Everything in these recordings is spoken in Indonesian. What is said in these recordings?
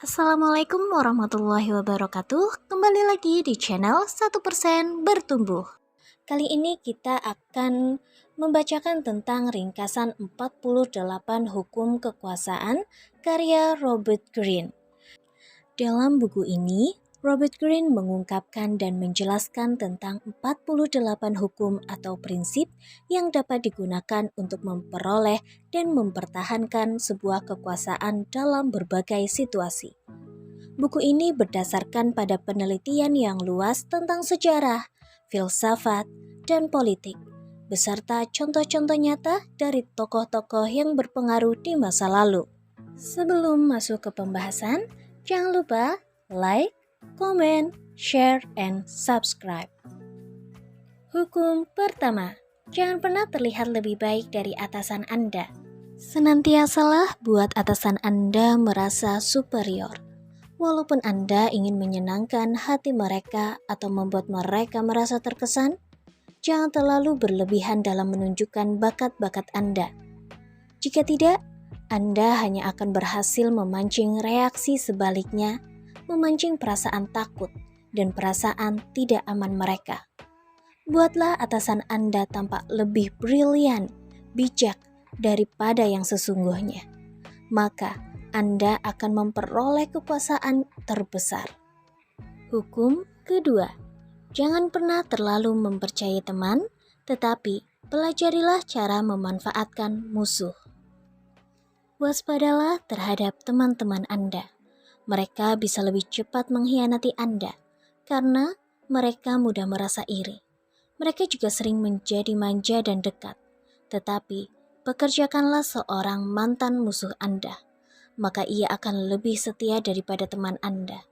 Assalamualaikum warahmatullahi wabarakatuh. Kembali lagi di channel 1% Bertumbuh. Kali ini kita akan membacakan tentang ringkasan 48 hukum kekuasaan karya Robert Greene. Dalam buku ini, Robert Greene mengungkapkan dan menjelaskan tentang 48 hukum atau prinsip yang dapat digunakan untuk memperoleh dan mempertahankan sebuah kekuasaan dalam berbagai situasi. Buku ini berdasarkan pada penelitian yang luas tentang sejarah, filsafat, dan politik, beserta contoh-contoh nyata dari tokoh-tokoh yang berpengaruh di masa lalu. Sebelum masuk ke pembahasan, jangan lupa like, comment, share, and subscribe. Hukum pertama, jangan pernah terlihat lebih baik dari atasan Anda. Senantiasalah buat atasan Anda merasa superior. Walaupun Anda ingin menyenangkan hati mereka atau membuat mereka merasa terkesan, jangan terlalu berlebihan dalam menunjukkan bakat-bakat Anda. Jika tidak, Anda hanya akan berhasil memancing reaksi sebaliknya, memancing perasaan takut dan perasaan tidak aman mereka. Buatlah atasan Anda tampak lebih brilian, bijak daripada yang sesungguhnya. Maka, Anda akan memperoleh kekuasaan terbesar. Hukum kedua, jangan pernah terlalu mempercayai teman, tetapi pelajarilah cara memanfaatkan musuh. Waspadalah terhadap teman-teman Anda. Mereka bisa lebih cepat mengkhianati Anda, karena mereka mudah merasa iri. Mereka juga sering menjadi manja dan dekat, tetapi pekerjakanlah seorang mantan musuh Anda. Maka ia akan lebih setia daripada teman Anda,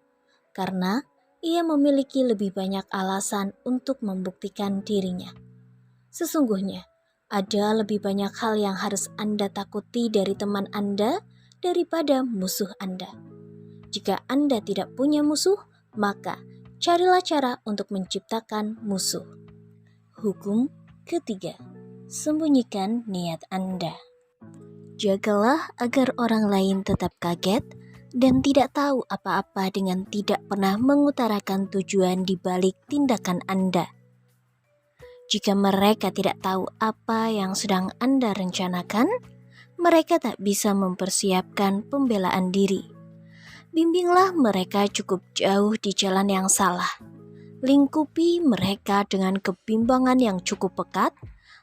karena ia memiliki lebih banyak alasan untuk membuktikan dirinya. Sesungguhnya, ada lebih banyak hal yang harus Anda takuti dari teman Anda daripada musuh Anda. Jika Anda tidak punya musuh, maka carilah cara untuk menciptakan musuh. Hukum ketiga, sembunyikan niat Anda. Jagalah agar orang lain tetap kaget dan tidak tahu apa-apa dengan tidak pernah mengutarakan tujuan di balik tindakan Anda. Jika mereka tidak tahu apa yang sedang Anda rencanakan, mereka tak bisa mempersiapkan pembelaan diri. Bimbinglah mereka cukup jauh di jalan yang salah. Lingkupi mereka dengan kebimbangan yang cukup pekat,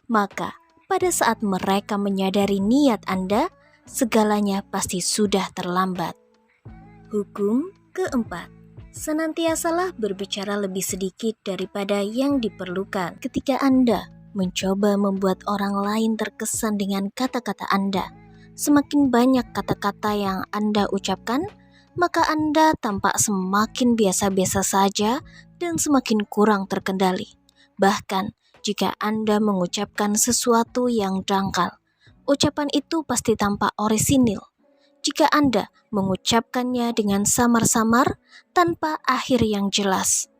maka pada saat mereka menyadari niat Anda, segalanya pasti sudah terlambat. Hukum keempat, senantiasalah berbicara lebih sedikit daripada yang diperlukan. Ketika Anda mencoba membuat orang lain terkesan dengan kata-kata Anda, semakin banyak kata-kata yang Anda ucapkan, maka Anda tampak semakin biasa-biasa saja dan semakin kurang terkendali. Bahkan, jika Anda mengucapkan sesuatu yang dangkal, ucapan itu pasti tampak orisinil. Jika Anda mengucapkannya dengan samar-samar tanpa akhir yang jelas.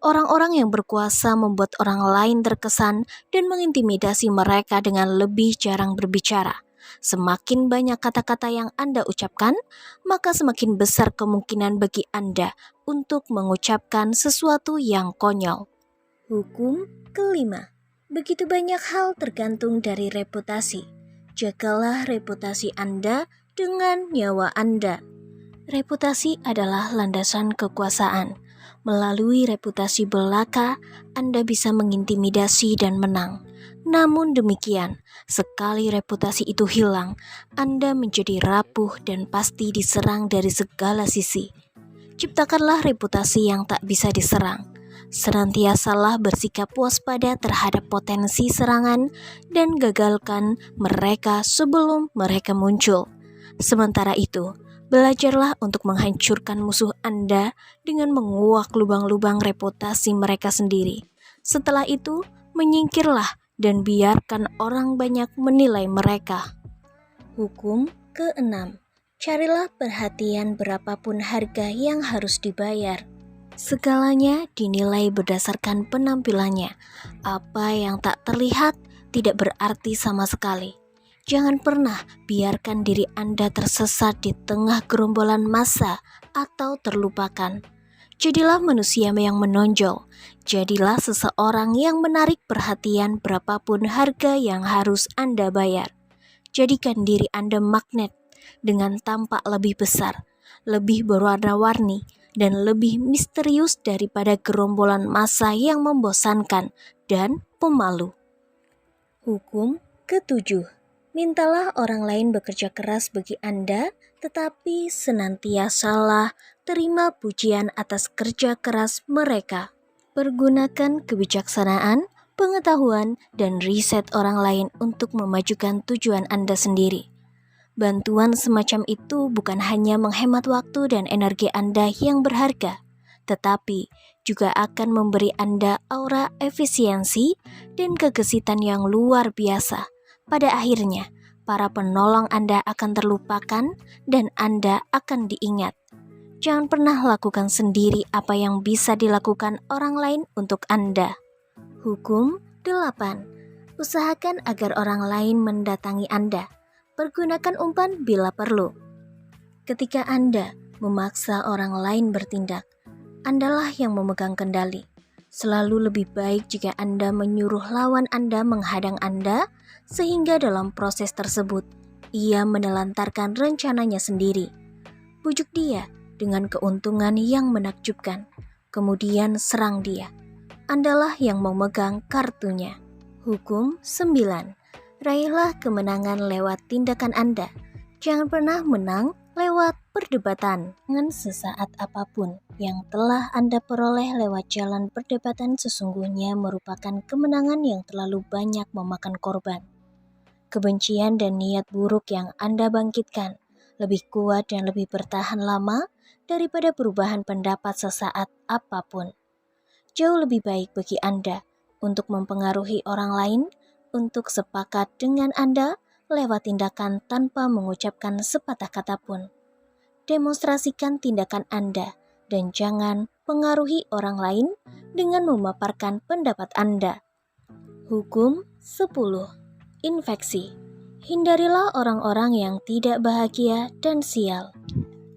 Orang-orang yang berkuasa membuat orang lain terkesan dan mengintimidasi mereka dengan lebih jarang berbicara. Semakin banyak kata-kata yang Anda ucapkan, maka semakin besar kemungkinan bagi Anda untuk mengucapkan sesuatu yang konyol. Hukum kelima, begitu banyak hal tergantung dari reputasi. Jagalah reputasi Anda dengan nyawa Anda. Reputasi adalah landasan kekuasaan. Melalui reputasi belaka, Anda bisa mengintimidasi dan menang. Namun demikian, sekali reputasi itu hilang, Anda menjadi rapuh dan pasti diserang dari segala sisi. Ciptakanlah reputasi yang tak bisa diserang. Senantiasalah bersikap waspada terhadap potensi serangan dan gagalkan mereka sebelum mereka muncul. Sementara itu, belajarlah untuk menghancurkan musuh Anda dengan menguak lubang-lubang reputasi mereka sendiri. Setelah itu, menyingkirlah dan biarkan orang banyak menilai mereka. Hukum keenam, carilah perhatian berapapun harga yang harus dibayar. Segalanya dinilai berdasarkan penampilannya. Apa yang tak terlihat tidak berarti sama sekali. Jangan pernah biarkan diri Anda tersesat di tengah gerombolan massa atau terlupakan. Jadilah manusia yang menonjol. Jadilah seseorang yang menarik perhatian berapapun harga yang harus Anda bayar. Jadikan diri Anda magnet dengan tampak lebih besar, lebih berwarna-warni, dan lebih misterius daripada gerombolan massa yang membosankan dan pemalu. Hukum ketujuh. Mintalah orang lain bekerja keras bagi Anda, tetapi senantiasalah terima pujian atas kerja keras mereka. Pergunakan kebijaksanaan, pengetahuan, dan riset orang lain untuk memajukan tujuan Anda sendiri. Bantuan semacam itu bukan hanya menghemat waktu dan energi Anda yang berharga, tetapi juga akan memberi Anda aura efisiensi dan kegesitan yang luar biasa. Pada akhirnya, para penolong Anda akan terlupakan dan Anda akan diingat. Jangan pernah lakukan sendiri apa yang bisa dilakukan orang lain untuk Anda. Hukum 8. Usahakan agar orang lain mendatangi Anda. Pergunakan umpan bila perlu. Ketika Anda memaksa orang lain bertindak, Andalah yang memegang kendali. Selalu lebih baik jika Anda menyuruh lawan Anda menghadang Anda, sehingga dalam proses tersebut, ia menelantarkan rencananya sendiri. Bujuk dia dengan keuntungan yang menakjubkan, kemudian serang dia. Andalah yang memegang kartunya. Hukum 9. Raihlah kemenangan lewat tindakan Anda. Jangan pernah menang lewat perdebatan dengan sesaat apapun yang telah Anda peroleh lewat jalan perdebatan sesungguhnya merupakan kemenangan yang terlalu banyak memakan korban. Kebencian dan niat buruk yang Anda bangkitkan lebih kuat dan lebih bertahan lama daripada perubahan pendapat sesaat apapun. Jauh lebih baik bagi Anda untuk mempengaruhi orang lain untuk sepakat dengan Anda lewat tindakan tanpa mengucapkan sepatah kata pun. Demonstrasikan tindakan Anda dan jangan pengaruhi orang lain dengan memaparkan pendapat Anda. Hukum 10. Infeksi. Hindarilah orang-orang yang tidak bahagia dan sial.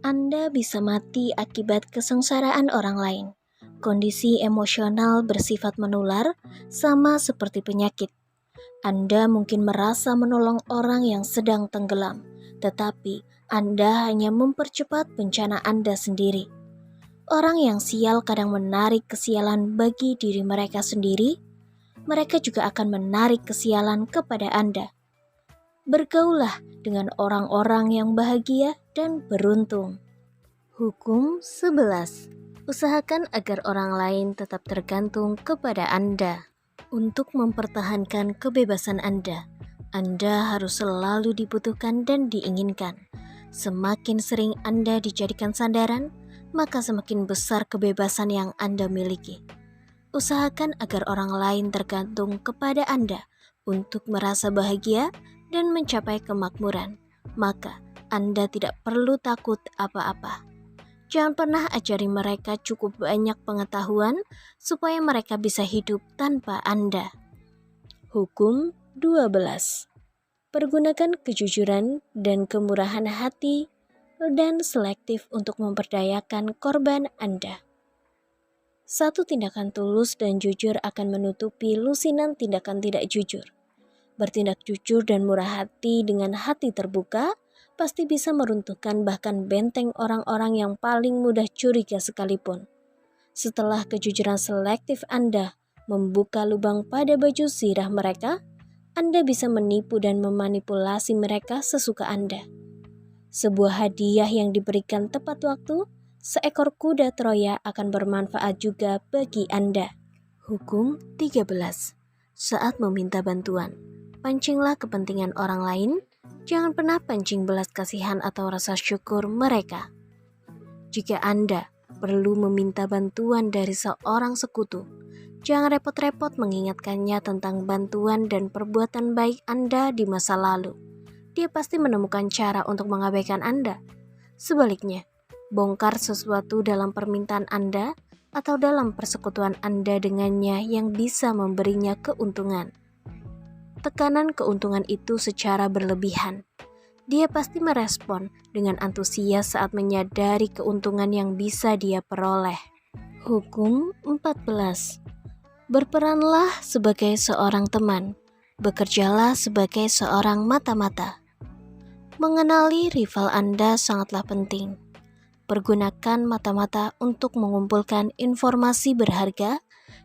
Anda bisa mati akibat kesengsaraan orang lain. Kondisi emosional bersifat menular sama seperti penyakit. Anda mungkin merasa menolong orang yang sedang tenggelam, tetapi Anda hanya mempercepat bencana Anda sendiri. Orang yang sial kadang menarik kesialan bagi diri mereka sendiri. Mereka juga akan menarik kesialan kepada Anda. Bergaulah dengan orang-orang yang bahagia dan beruntung. Hukum 11. Usahakan agar orang lain tetap tergantung kepada Anda. Untuk mempertahankan kebebasan Anda harus selalu dibutuhkan dan diinginkan. Semakin sering Anda dijadikan sandaran, maka semakin besar kebebasan yang Anda miliki. Usahakan agar orang lain tergantung kepada Anda untuk merasa bahagia dan mencapai kemakmuran, maka Anda tidak perlu takut apa-apa. Jangan pernah ajari mereka cukup banyak pengetahuan supaya mereka bisa hidup tanpa Anda. Hukum 12. Pergunakan kejujuran dan kemurahan hati dan selektif untuk memperdayakan korban Anda. Satu tindakan tulus dan jujur akan menutupi lusinan tindakan tidak jujur. Bertindak jujur dan murah hati dengan hati terbuka pasti bisa meruntuhkan bahkan benteng orang-orang yang paling mudah curiga sekalipun. Setelah kejujuran selektif Anda membuka lubang pada baju zirah mereka, Anda bisa menipu dan memanipulasi mereka sesuka Anda. Sebuah hadiah yang diberikan tepat waktu, seekor kuda Troya akan bermanfaat juga bagi Anda. Hukum 13. Saat meminta bantuan, pancinglah kepentingan orang lain, jangan pernah pancing belas kasihan atau rasa syukur mereka. Jika Anda perlu meminta bantuan dari seorang sekutu, jangan repot-repot mengingatkannya tentang bantuan dan perbuatan baik Anda di masa lalu. Dia pasti menemukan cara untuk mengabaikan Anda. Sebaliknya, bongkar sesuatu dalam permintaan Anda atau dalam persekutuan Anda dengannya yang bisa memberinya keuntungan. tekanan keuntungan itu secara berlebihan. Dia pasti merespon dengan antusias saat menyadari keuntungan yang bisa dia peroleh. Hukum 14. Berperanlah sebagai seorang teman, bekerjalah sebagai seorang mata-mata. Mengenali rival Anda sangatlah penting. Pergunakan mata-mata untuk mengumpulkan informasi berharga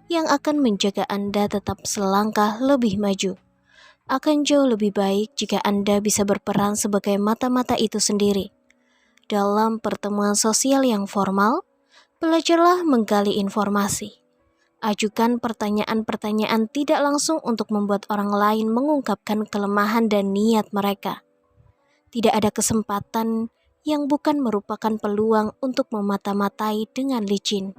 yang akan menjaga Anda tetap selangkah lebih maju. Akan jauh lebih baik jika Anda bisa berperan sebagai mata-mata itu sendiri. Dalam pertemuan sosial yang formal, belajarlah menggali informasi. Ajukan pertanyaan-pertanyaan tidak langsung untuk membuat orang lain mengungkapkan kelemahan dan niat mereka. Tidak ada kesempatan yang bukan merupakan peluang untuk memata-matai dengan licin.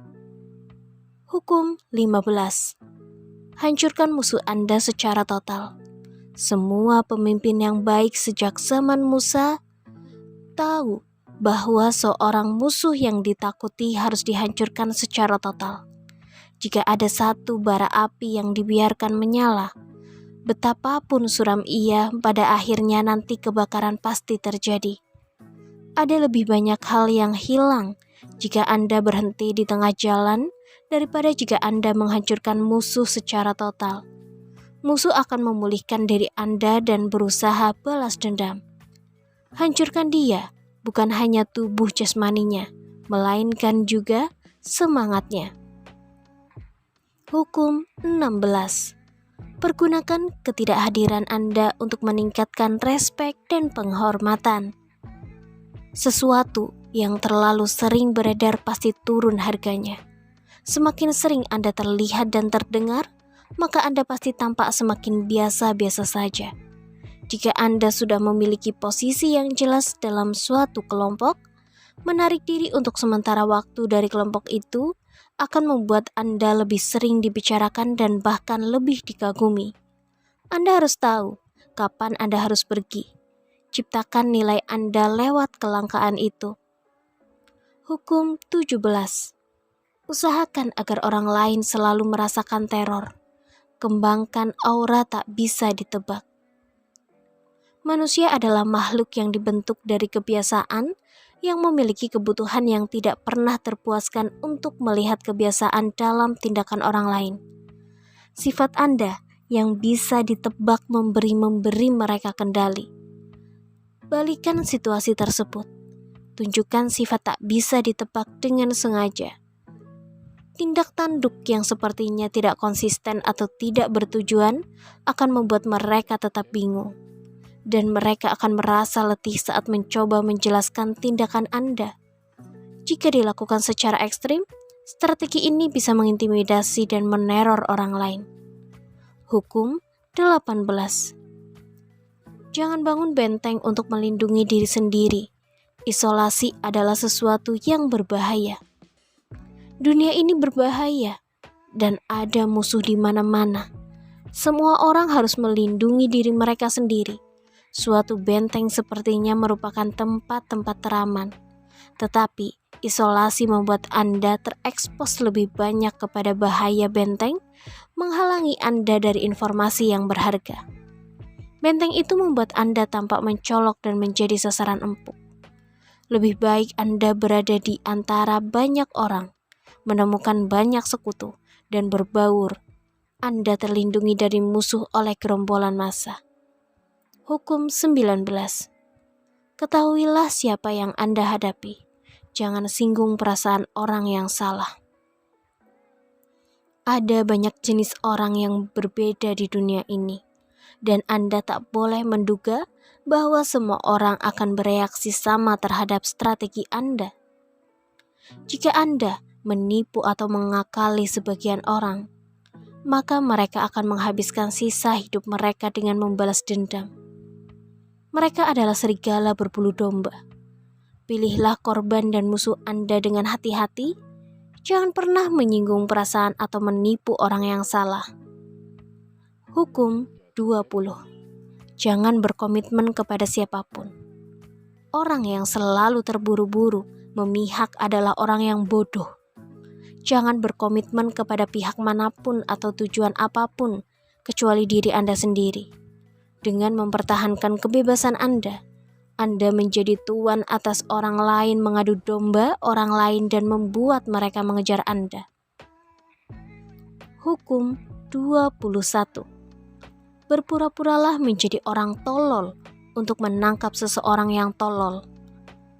Hukum 15. Hancurkan musuh Anda secara total. Semua pemimpin yang baik sejak zaman Musa tahu bahwa seorang musuh yang ditakuti harus dihancurkan secara total. Jika ada satu bara api yang dibiarkan menyala, betapapun suram ia, pada akhirnya nanti kebakaran pasti terjadi. Ada lebih banyak hal yang hilang jika Anda berhenti di tengah jalan daripada jika Anda menghancurkan musuh secara total. Musuh akan memulihkan diri Anda dan berusaha balas dendam. Hancurkan dia, bukan hanya tubuh jasmaninya, melainkan juga semangatnya. Hukum 16. Pergunakan ketidakhadiran Anda untuk meningkatkan respek dan penghormatan. Sesuatu yang terlalu sering beredar pasti turun harganya. Semakin sering Anda terlihat dan terdengar, maka Anda pasti tampak semakin biasa-biasa saja. Jika Anda sudah memiliki posisi yang jelas dalam suatu kelompok, menarik diri untuk sementara waktu dari kelompok itu akan membuat Anda lebih sering dibicarakan dan bahkan lebih dikagumi. Anda harus tahu kapan Anda harus pergi. Ciptakan nilai Anda lewat kelangkaan itu. Hukum 17. Usahakan agar orang lain selalu merasakan teror. Kembangkan aura tak bisa ditebak. Manusia adalah makhluk yang dibentuk dari kebiasaan, yang memiliki kebutuhan yang tidak pernah terpuaskan untuk melihat kebiasaan dalam tindakan orang lain. Sifat Anda yang bisa ditebak memberi mereka kendali. Balikan situasi tersebut. Tunjukkan sifat tak bisa ditebak dengan sengaja. Tindak tanduk yang sepertinya tidak konsisten atau tidak bertujuan akan membuat mereka tetap bingung. Dan mereka akan merasa letih saat mencoba menjelaskan tindakan Anda. Jika dilakukan secara ekstrim, strategi ini bisa mengintimidasi dan meneror orang lain. Hukum 18. Jangan bangun benteng untuk melindungi diri sendiri. Isolasi adalah sesuatu yang berbahaya. Dunia ini berbahaya dan ada musuh di mana-mana. Semua orang harus melindungi diri mereka sendiri. Suatu benteng sepertinya merupakan tempat-tempat teraman. Tetapi isolasi membuat Anda terekspos lebih banyak kepada bahaya benteng, menghalangi Anda dari informasi yang berharga. Benteng itu membuat Anda tampak mencolok dan menjadi sasaran empuk. Lebih baik Anda berada di antara banyak orang, menemukan banyak sekutu, dan berbaur. Anda terlindungi dari musuh oleh gerombolan massa. Hukum 19. Ketahuilah siapa yang Anda hadapi. Jangan singgung perasaan orang yang salah. Ada banyak jenis orang yang berbeda di dunia ini, dan Anda tak boleh menduga bahwa semua orang akan bereaksi sama terhadap strategi Anda. Jika Anda menipu atau mengakali sebagian orang, maka mereka akan menghabiskan sisa hidup mereka dengan membalas dendam. Mereka adalah serigala berbulu domba. Pilihlah korban dan musuh Anda dengan hati-hati. Jangan pernah menyinggung perasaan atau menipu orang yang salah. Hukum 20. Jangan berkomitmen kepada siapapun. Orang yang selalu terburu-buru memihak adalah orang yang bodoh. Jangan berkomitmen kepada pihak manapun atau tujuan apapun kecuali diri Anda sendiri. Dengan mempertahankan kebebasan Anda menjadi tuan atas orang lain, mengadu domba orang lain dan membuat mereka mengejar Anda. Hukum 21. Berpura-puralah menjadi orang tolol untuk menangkap seseorang yang tolol.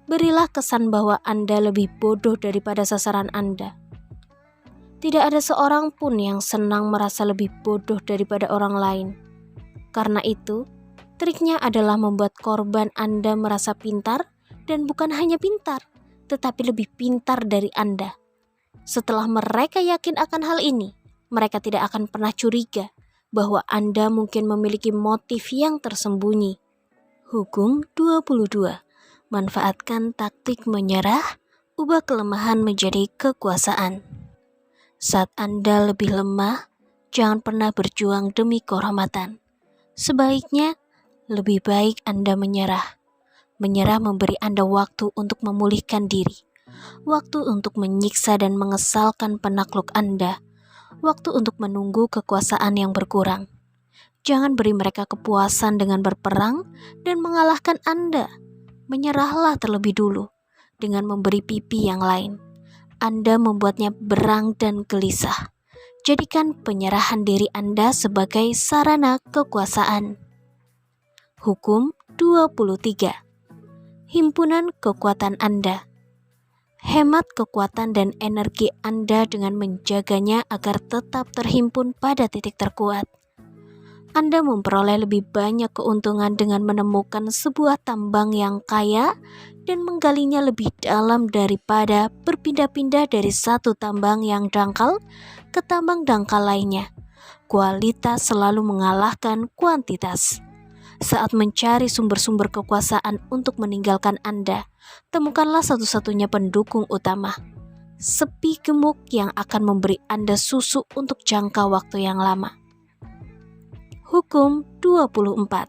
Berilah kesan bahwa Anda lebih bodoh daripada sasaran Anda. Tidak ada seorang pun yang senang merasa lebih bodoh daripada orang lain. Karena itu, triknya adalah membuat korban Anda merasa pintar dan bukan hanya pintar, tetapi lebih pintar dari Anda. Setelah mereka yakin akan hal ini, mereka tidak akan pernah curiga bahwa Anda mungkin memiliki motif yang tersembunyi. Hukum 22. Manfaatkan taktik menyerah, ubah kelemahan menjadi kekuasaan. Saat Anda lebih lemah, jangan pernah berjuang demi kehormatan. Sebaiknya, lebih baik Anda menyerah. Menyerah memberi Anda waktu untuk memulihkan diri, waktu untuk menyiksa dan mengesalkan penakluk Anda, waktu untuk menunggu kekuasaan yang berkurang. Jangan beri mereka kepuasan dengan berperang dan mengalahkan Anda. Menyerahlah terlebih dulu dengan memberi pipi yang lain. Anda membuatnya berang dan gelisah. Jadikan penyerahan diri Anda sebagai sarana kekuasaan. Hukum 23. Himpunan kekuatan Anda. Hemat kekuatan dan energi Anda dengan menjaganya agar tetap terhimpun pada titik terkuat. Anda memperoleh lebih banyak keuntungan dengan menemukan sebuah tambang yang kaya dan menggalinya lebih dalam daripada berpindah-pindah dari satu tambang yang dangkal ke tambang dangkal lainnya. Kualitas selalu mengalahkan kuantitas. Saat mencari sumber-sumber kekuasaan untuk meninggalkan Anda, temukanlah satu-satunya pendukung utama, sepi gemuk yang akan memberi Anda susu untuk jangka waktu yang lama. Hukum 24.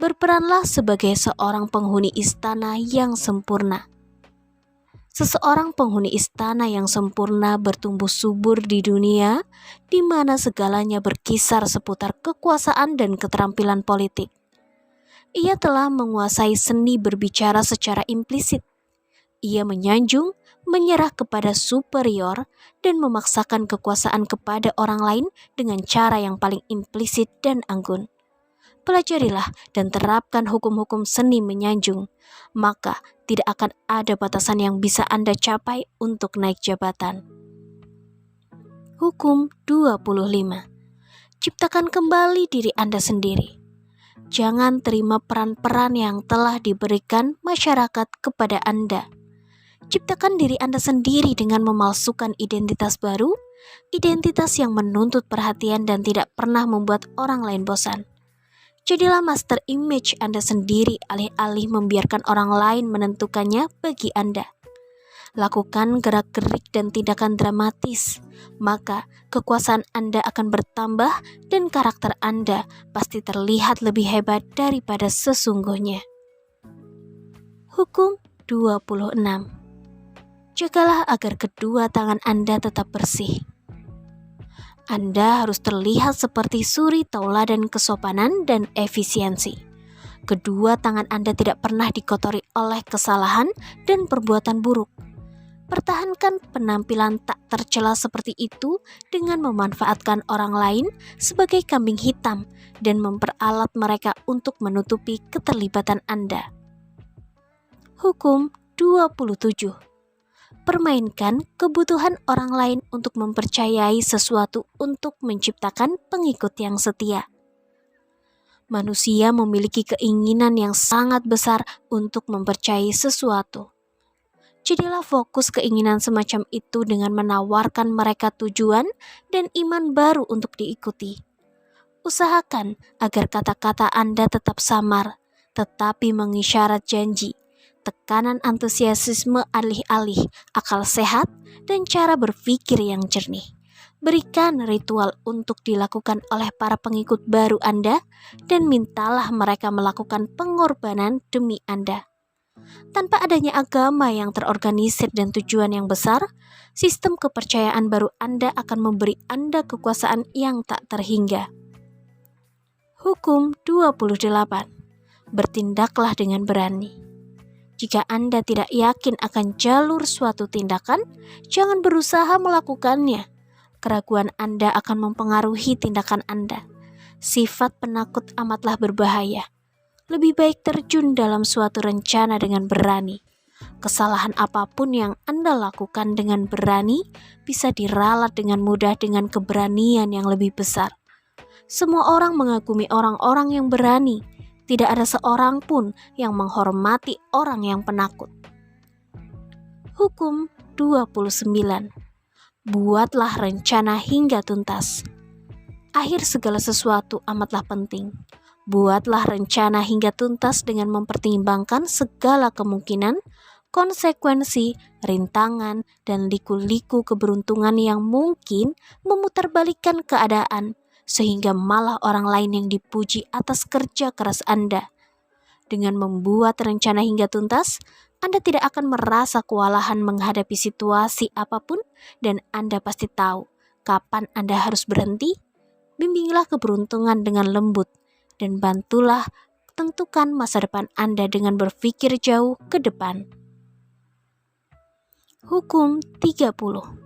Berperanlah sebagai seorang penghuni istana yang sempurna. Seseorang penghuni istana yang sempurna bertumbuh subur di dunia di mana segalanya berkisar seputar kekuasaan dan keterampilan politik. Ia telah menguasai seni berbicara secara implisit. Ia menyanjung, menyerah kepada superior, dan memaksakan kekuasaan kepada orang lain dengan cara yang paling implisit dan anggun. Pelajarilah dan terapkan hukum-hukum seni menyanjung, maka tidak akan ada batasan yang bisa Anda capai untuk naik jabatan. Hukum 25. Ciptakan kembali diri Anda sendiri. Jangan terima peran-peran yang telah diberikan masyarakat kepada Anda. Ciptakan diri Anda sendiri dengan memalsukan identitas baru, identitas yang menuntut perhatian dan tidak pernah membuat orang lain bosan. Jadilah master image Anda sendiri alih-alih membiarkan orang lain menentukannya bagi Anda. Lakukan gerak-gerik dan tindakan dramatis, maka kekuasaan Anda akan bertambah dan karakter Anda pasti terlihat lebih hebat daripada sesungguhnya. Hukum 26. Jagalah agar kedua tangan Anda tetap bersih. Anda harus terlihat seperti suri tauladan kesopanan dan efisiensi. Kedua tangan Anda tidak pernah dikotori oleh kesalahan dan perbuatan buruk. Pertahankan penampilan tak tercela seperti itu dengan memanfaatkan orang lain sebagai kambing hitam dan memperalat mereka untuk menutupi keterlibatan Anda. Hukum 27. Permainkan kebutuhan orang lain untuk mempercayai sesuatu untuk menciptakan pengikut yang setia. Manusia memiliki keinginan yang sangat besar untuk mempercayai sesuatu. Jadilah fokus keinginan semacam itu dengan menawarkan mereka tujuan dan iman baru untuk diikuti. Usahakan agar kata-kata Anda tetap samar, tetapi mengisyarat janji. Tekanan antusiasme alih-alih akal sehat dan cara berpikir yang jernih. Berikan ritual untuk dilakukan oleh para pengikut baru Anda dan mintalah mereka melakukan pengorbanan demi Anda. Tanpa adanya agama yang terorganisir dan tujuan yang besar, sistem kepercayaan baru Anda akan memberi Anda kekuasaan yang tak terhingga. Hukum 28. Bertindaklah dengan berani. Jika Anda tidak yakin akan jalur suatu tindakan, jangan berusaha melakukannya. Keraguan Anda akan mempengaruhi tindakan Anda. Sifat penakut amatlah berbahaya. Lebih baik terjun dalam suatu rencana dengan berani. Kesalahan apapun yang Anda lakukan dengan berani bisa diralat dengan mudah dengan keberanian yang lebih besar. Semua orang mengagumi orang-orang yang berani. Tidak ada seorang pun yang menghormati orang yang penakut. Hukum 29. Buatlah rencana hingga tuntas. Akhir segala sesuatu amatlah penting. Buatlah rencana hingga tuntas dengan mempertimbangkan segala kemungkinan, konsekuensi, rintangan, dan liku-liku keberuntungan yang mungkin memutarbalikkan keadaan, sehingga malah orang lain yang dipuji atas kerja keras Anda. Dengan membuat rencana hingga tuntas, Anda tidak akan merasa kewalahan menghadapi situasi apapun dan Anda pasti tahu kapan Anda harus berhenti. Bimbinglah keberuntungan dengan lembut dan bantulah tentukan masa depan Anda dengan berpikir jauh ke depan. Hukum 30.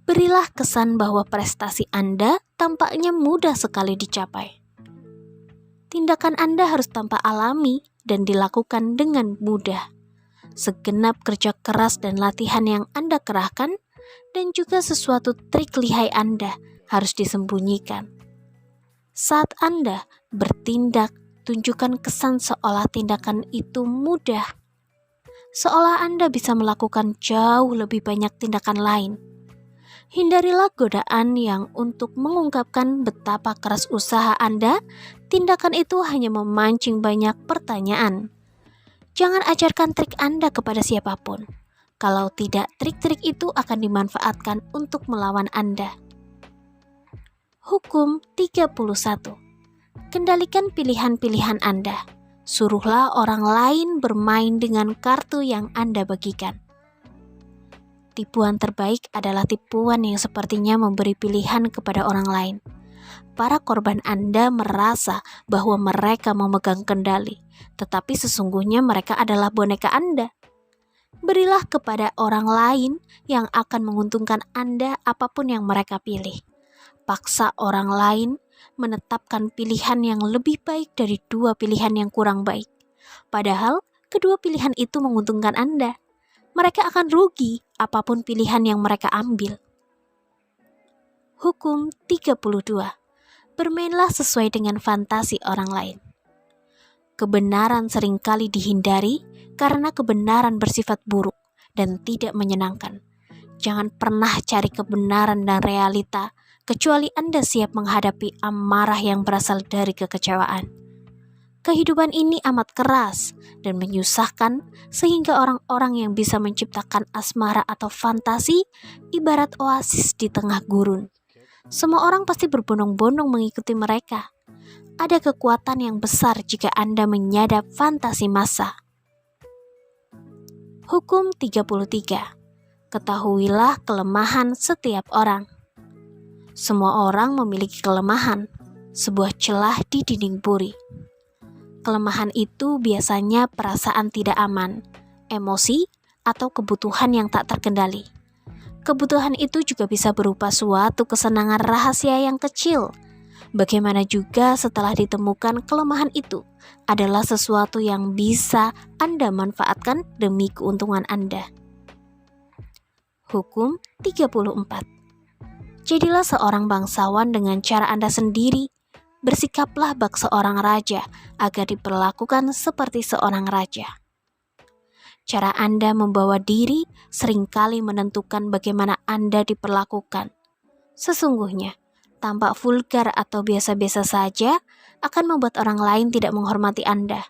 Berilah kesan bahwa prestasi Anda tampaknya mudah sekali dicapai. Tindakan Anda harus tampak alami dan dilakukan dengan mudah. Segenap kerja keras dan latihan yang Anda kerahkan dan juga sesuatu trik lihai Anda harus disembunyikan. Saat Anda bertindak, tunjukkan kesan seolah tindakan itu mudah. Seolah Anda bisa melakukan jauh lebih banyak tindakan lain. Hindarilah godaan yang untuk mengungkapkan betapa keras usaha Anda, tindakan itu hanya memancing banyak pertanyaan. Jangan ajarkan trik Anda kepada siapapun. Kalau tidak, trik-trik itu akan dimanfaatkan untuk melawan Anda. Hukum 31. Kendalikan pilihan-pilihan Anda. Suruhlah orang lain bermain dengan kartu yang Anda bagikan. Tipuan terbaik adalah tipuan yang sepertinya memberi pilihan kepada orang lain. Para korban Anda merasa bahwa mereka memegang kendali, tetapi sesungguhnya mereka adalah boneka Anda. Berilah kepada orang lain yang akan menguntungkan Anda apapun yang mereka pilih. Paksa orang lain menetapkan pilihan yang lebih baik dari dua pilihan yang kurang baik. Padahal kedua pilihan itu menguntungkan Anda. Mereka akan rugi apapun pilihan yang mereka ambil. Hukum 32. Bermainlah sesuai dengan fantasi orang lain. Kebenaran seringkali dihindari karena kebenaran bersifat buruk dan tidak menyenangkan. Jangan pernah cari kebenaran dan realita kecuali Anda siap menghadapi amarah yang berasal dari kekecewaan. Kehidupan ini amat keras dan menyusahkan sehingga orang-orang yang bisa menciptakan asmara atau fantasi ibarat oasis di tengah gurun. Semua orang pasti berbondong-bondong mengikuti mereka. Ada kekuatan yang besar jika Anda menyadap fantasi massa. Hukum 33. Ketahuilah kelemahan setiap orang. Semua orang memiliki kelemahan, sebuah celah di dinding puri. Kelemahan itu biasanya perasaan tidak aman, emosi, atau kebutuhan yang tak terkendali. Kebutuhan itu juga bisa berupa suatu kesenangan rahasia yang kecil. Bagaimana juga setelah ditemukan kelemahan itu adalah sesuatu yang bisa Anda manfaatkan demi keuntungan Anda. Hukum 34. Jadilah seorang bangsawan dengan cara Anda sendiri. Bersikaplah bak seorang raja agar diperlakukan seperti seorang raja. Cara Anda membawa diri seringkali menentukan bagaimana Anda diperlakukan. Sesungguhnya, tampak vulgar atau biasa-biasa saja akan membuat orang lain tidak menghormati Anda.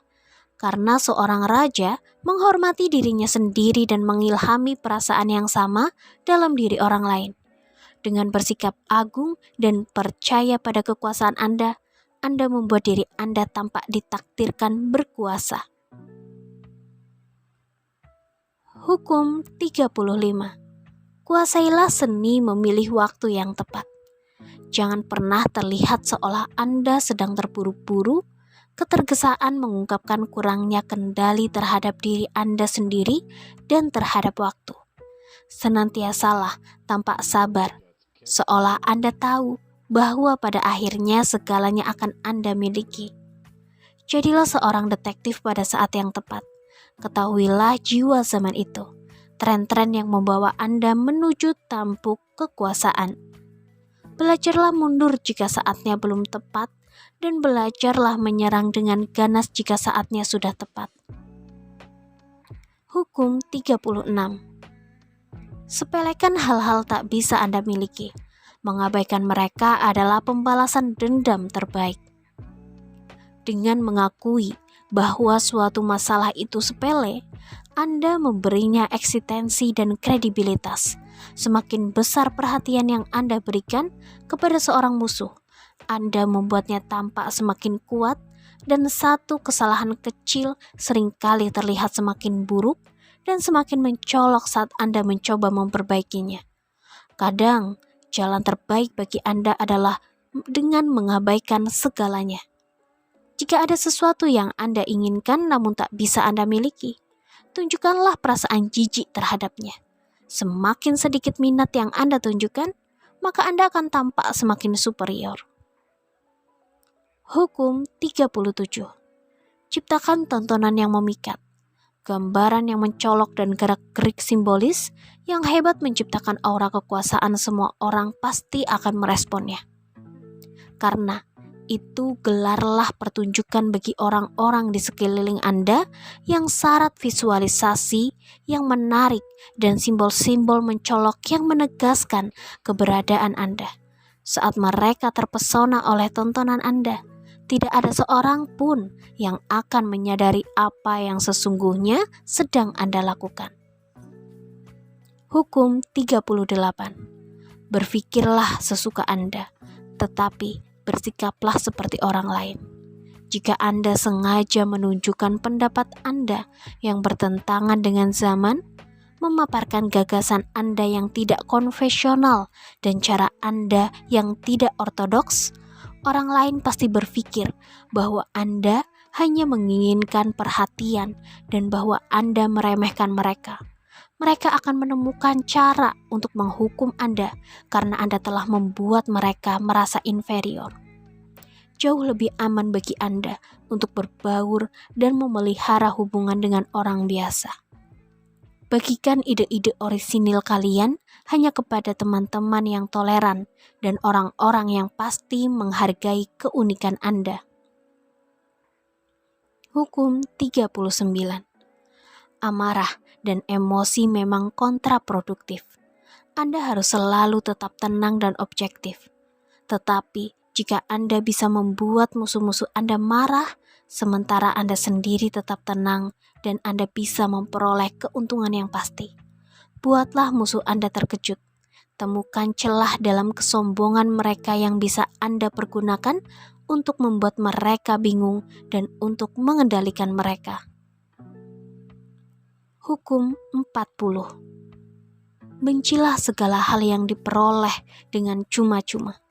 Karena seorang raja menghormati dirinya sendiri dan mengilhami perasaan yang sama dalam diri orang lain. Dengan bersikap agung dan percaya pada kekuasaan Anda membuat diri Anda tampak ditakdirkan berkuasa. Hukum 35. Kuasailah seni memilih waktu yang tepat. Jangan pernah terlihat seolah Anda sedang terburu-buru, ketergesaan mengungkapkan kurangnya kendali terhadap diri Anda sendiri dan terhadap waktu. Senantiasalah tampak sabar, seolah Anda tahu bahwa pada akhirnya segalanya akan Anda miliki. Jadilah seorang detektif pada saat yang tepat. Ketahuilah jiwa zaman itu, tren-tren yang membawa Anda menuju tampuk kekuasaan. Belajarlah mundur jika saatnya belum tepat, dan belajarlah menyerang dengan ganas jika saatnya sudah tepat. Hukum 36. Sepelekan hal-hal tak bisa Anda miliki. Mengabaikan mereka adalah pembalasan dendam terbaik. Dengan mengakui bahwa suatu masalah itu sepele, Anda memberinya eksistensi dan kredibilitas. Semakin besar perhatian yang Anda berikan kepada seorang musuh, Anda membuatnya tampak semakin kuat, dan satu kesalahan kecil seringkali terlihat semakin buruk dan semakin mencolok saat Anda mencoba memperbaikinya. Kadang, jalan terbaik bagi Anda adalah dengan mengabaikan segalanya. Jika ada sesuatu yang Anda inginkan namun tak bisa Anda miliki, tunjukkanlah perasaan jijik terhadapnya. Semakin sedikit minat yang Anda tunjukkan, maka Anda akan tampak semakin superior. Hukum 37. Ciptakan tontonan yang memikat. Gambaran yang mencolok dan gerak-gerik simbolis yang hebat menciptakan aura kekuasaan. Semua orang pasti akan meresponnya. Karena itu gelarlah pertunjukan bagi orang-orang di sekeliling Anda yang syarat visualisasi yang menarik dan simbol-simbol mencolok yang menegaskan keberadaan Anda. Saat mereka terpesona oleh tontonan Anda, tidak ada seorang pun yang akan menyadari apa yang sesungguhnya sedang Anda lakukan. Hukum 38. Berpikirlah sesuka Anda, tetapi bersikaplah seperti orang lain. Jika Anda sengaja menunjukkan pendapat Anda yang bertentangan dengan zaman, memaparkan gagasan Anda yang tidak konvensional dan cara Anda yang tidak ortodoks, orang lain pasti berpikir bahwa Anda hanya menginginkan perhatian dan bahwa Anda meremehkan mereka. Mereka akan menemukan cara untuk menghukum Anda karena Anda telah membuat mereka merasa inferior. Jauh lebih aman bagi Anda untuk berbaur dan memelihara hubungan dengan orang biasa. Bagikan ide-ide orisinil kalian hanya kepada teman-teman yang toleran dan orang-orang yang pasti menghargai keunikan Anda. Hukum 39. Amarah dan emosi memang kontraproduktif. Anda harus selalu tetap tenang dan objektif. Tetapi jika Anda bisa membuat musuh-musuh Anda marah, sementara Anda sendiri tetap tenang dan Anda bisa memperoleh keuntungan yang pasti, buatlah musuh Anda terkejut. Temukan celah dalam kesombongan mereka yang bisa Anda pergunakan untuk membuat mereka bingung dan untuk mengendalikan mereka. Hukum 40. Bencilah segala hal yang diperoleh dengan cuma-cuma.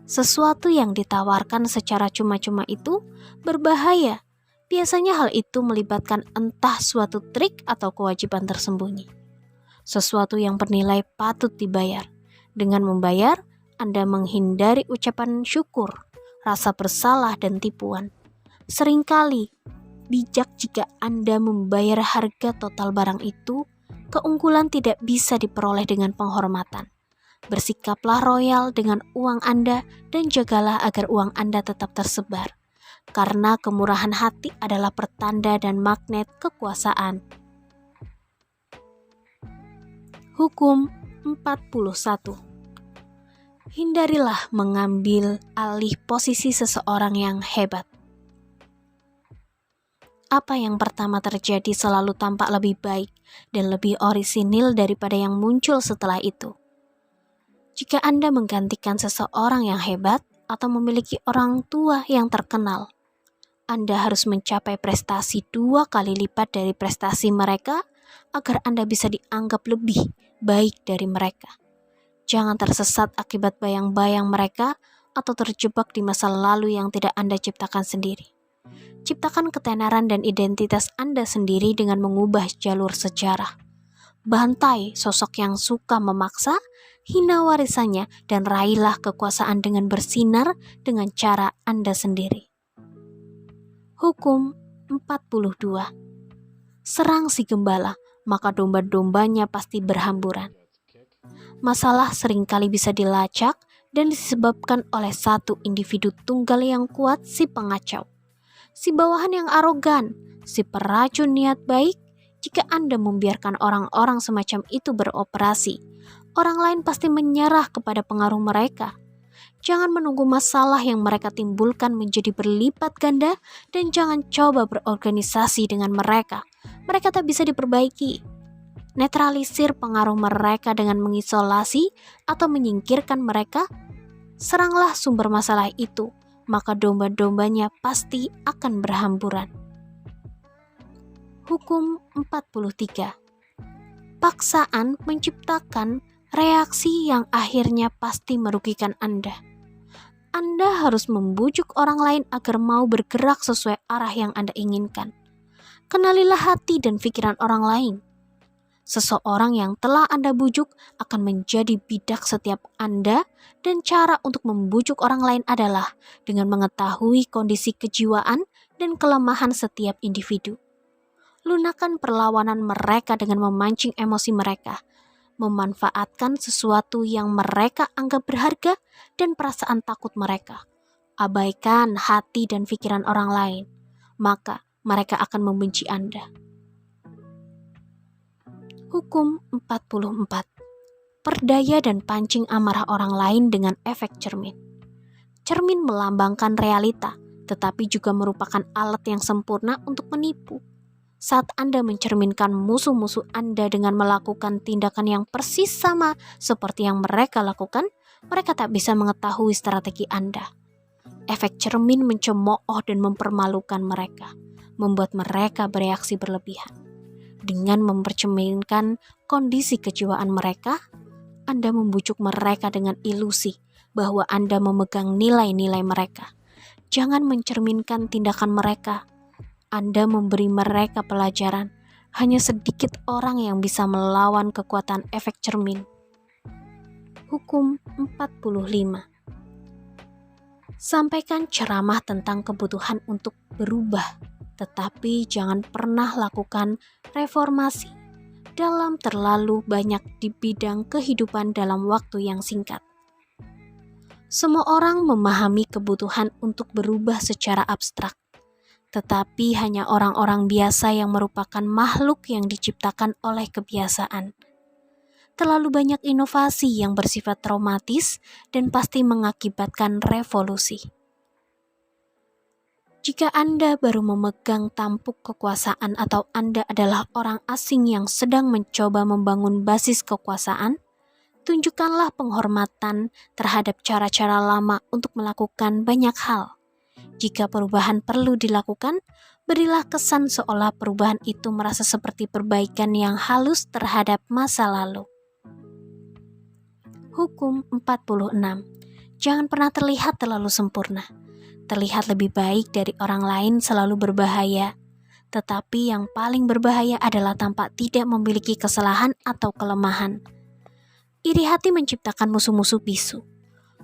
Sesuatu yang ditawarkan secara cuma-cuma itu berbahaya. Biasanya hal itu melibatkan entah suatu trik atau kewajiban tersembunyi. Sesuatu yang bernilai patut dibayar. Dengan membayar, Anda menghindari ucapan syukur, rasa bersalah, dan tipuan. Seringkali bijak jika Anda membayar harga total barang itu. Keunggulan tidak bisa diperoleh dengan penghormatan. Bersikaplah royal dengan uang Anda dan jagalah agar uang Anda tetap tersebar. Karena kemurahan hati adalah pertanda dan magnet kekuasaan. Hukum 41. Hindarilah mengambil alih posisi seseorang yang hebat. Apa yang pertama terjadi selalu tampak lebih baik dan lebih orisinil daripada yang muncul setelah itu. Jika Anda menggantikan seseorang yang hebat atau memiliki orang tua yang terkenal, Anda harus mencapai prestasi 2 kali lipat dari prestasi mereka agar Anda bisa dianggap lebih baik dari mereka. Jangan tersesat akibat bayang-bayang mereka atau terjebak di masa lalu yang tidak Anda ciptakan sendiri. Ciptakan ketenaran dan identitas Anda sendiri dengan mengubah jalur sejarah. Bantai sosok yang suka memaksa, hina warisannya, dan raihlah kekuasaan dengan bersinar dengan cara Anda sendiri. Hukum 42. Serang si gembala, maka domba-dombanya pasti berhamburan. Masalah seringkali bisa dilacak dan disebabkan oleh satu individu tunggal yang kuat, si pengacau, si bawahan yang arogan, si peracun niat baik. Jika Anda membiarkan orang-orang semacam itu beroperasi, orang lain pasti menyerah kepada pengaruh mereka. Jangan menunggu masalah yang mereka timbulkan menjadi berlipat ganda dan jangan coba berorganisasi dengan mereka. Mereka tak bisa diperbaiki. Netralisir pengaruh mereka dengan mengisolasi atau menyingkirkan mereka. Seranglah sumber masalah itu, maka domba-dombanya pasti akan berhamburan. Hukum 43. Paksaan menciptakan reaksi yang akhirnya pasti merugikan Anda. Anda harus membujuk orang lain agar mau bergerak sesuai arah yang Anda inginkan. Kenalilah hati dan pikiran orang lain. Seseorang yang telah Anda bujuk akan menjadi bidak setiap Anda, dan cara untuk membujuk orang lain adalah dengan mengetahui kondisi kejiwaan dan kelemahan setiap individu. Lunakan perlawanan mereka dengan memancing emosi mereka, memanfaatkan sesuatu yang mereka anggap berharga dan perasaan takut mereka. Abaikan hati dan pikiran orang lain, maka mereka akan membenci Anda. Hukum 44. Perdaya dan pancing amarah orang lain dengan efek cermin. Cermin melambangkan realita, tetapi juga merupakan alat yang sempurna untuk menipu. Saat Anda mencerminkan musuh-musuh Anda dengan melakukan tindakan yang persis sama seperti yang mereka lakukan, mereka tak bisa mengetahui strategi Anda. Efek cermin mencemooh dan mempermalukan mereka, membuat mereka bereaksi berlebihan. Dengan mempercerminkan kondisi kejiwaan mereka, Anda membujuk mereka dengan ilusi bahwa Anda memegang nilai-nilai mereka. Jangan mencerminkan tindakan mereka. Anda memberi mereka pelajaran. Hanya sedikit orang yang bisa melawan kekuatan efek cermin. Hukum 45. Sampaikan ceramah tentang kebutuhan untuk berubah, tetapi jangan pernah lakukan reformasi dalam terlalu banyak di bidang kehidupan dalam waktu yang singkat. Semua orang memahami kebutuhan untuk berubah secara abstrak, tetapi hanya orang-orang biasa yang merupakan makhluk yang diciptakan oleh kebiasaan. Terlalu banyak inovasi yang bersifat traumatis dan pasti mengakibatkan revolusi. Jika Anda baru memegang tampuk kekuasaan atau Anda adalah orang asing yang sedang mencoba membangun basis kekuasaan, tunjukkanlah penghormatan terhadap cara-cara lama untuk melakukan banyak hal. Jika perubahan perlu dilakukan, berilah kesan seolah perubahan itu merasa seperti perbaikan yang halus terhadap masa lalu. Hukum 46. Jangan pernah terlihat terlalu sempurna. Terlihat lebih baik dari orang lain selalu berbahaya, tetapi yang paling berbahaya adalah tampak tidak memiliki kesalahan atau kelemahan. Iri hati menciptakan musuh-musuh bisu,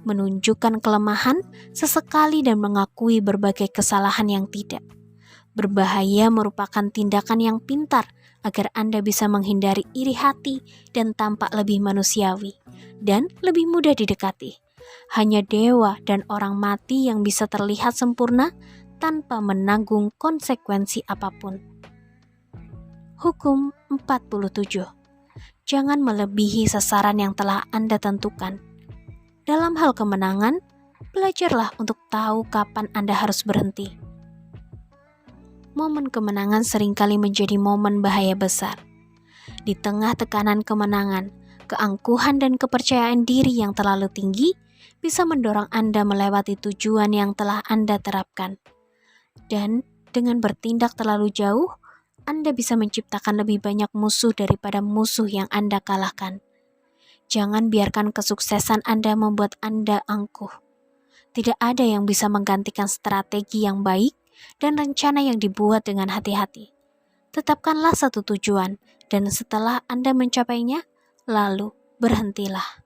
menunjukkan kelemahan sesekali dan mengakui berbagai kesalahan yang tidak. Berbahaya merupakan tindakan yang pintar agar Anda bisa menghindari iri hati dan tampak lebih manusiawi dan lebih mudah didekati. Hanya dewa dan orang mati yang bisa terlihat sempurna tanpa menanggung konsekuensi apapun. Hukum 47. Jangan melebihi sasaran yang telah Anda tentukan. Dalam hal kemenangan, belajarlah untuk tahu kapan Anda harus berhenti. Momen kemenangan seringkali menjadi momen bahaya besar. Di tengah tekanan kemenangan, keangkuhan dan kepercayaan diri yang terlalu tinggi bisa mendorong Anda melewati tujuan yang telah Anda terapkan. Dan dengan bertindak terlalu jauh, Anda bisa menciptakan lebih banyak musuh daripada musuh yang Anda kalahkan. Jangan biarkan kesuksesan Anda membuat Anda angkuh. Tidak ada yang bisa menggantikan strategi yang baik dan rencana yang dibuat dengan hati-hati. Tetapkanlah satu tujuan, dan setelah Anda mencapainya, lalu berhentilah.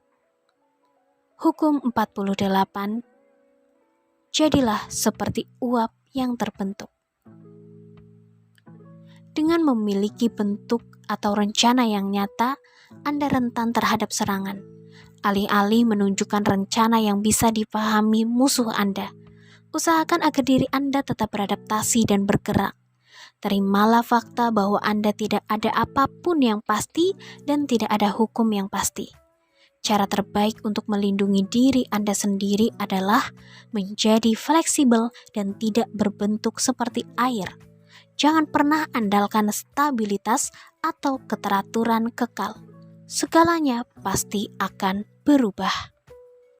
Hukum 48. Jadilah seperti uap yang terbentuk. Dengan memiliki bentuk atau rencana yang nyata, Anda rentan terhadap serangan. Alih-alih menunjukkan rencana yang bisa dipahami musuh Anda, usahakan agar diri Anda tetap beradaptasi dan bergerak. Terimalah fakta bahwa Anda tidak ada apapun yang pasti dan tidak ada hukum yang pasti. Cara terbaik untuk melindungi diri Anda sendiri adalah menjadi fleksibel dan tidak berbentuk seperti air. Jangan pernah andalkan stabilitas atau keteraturan kekal. Segalanya pasti akan berubah.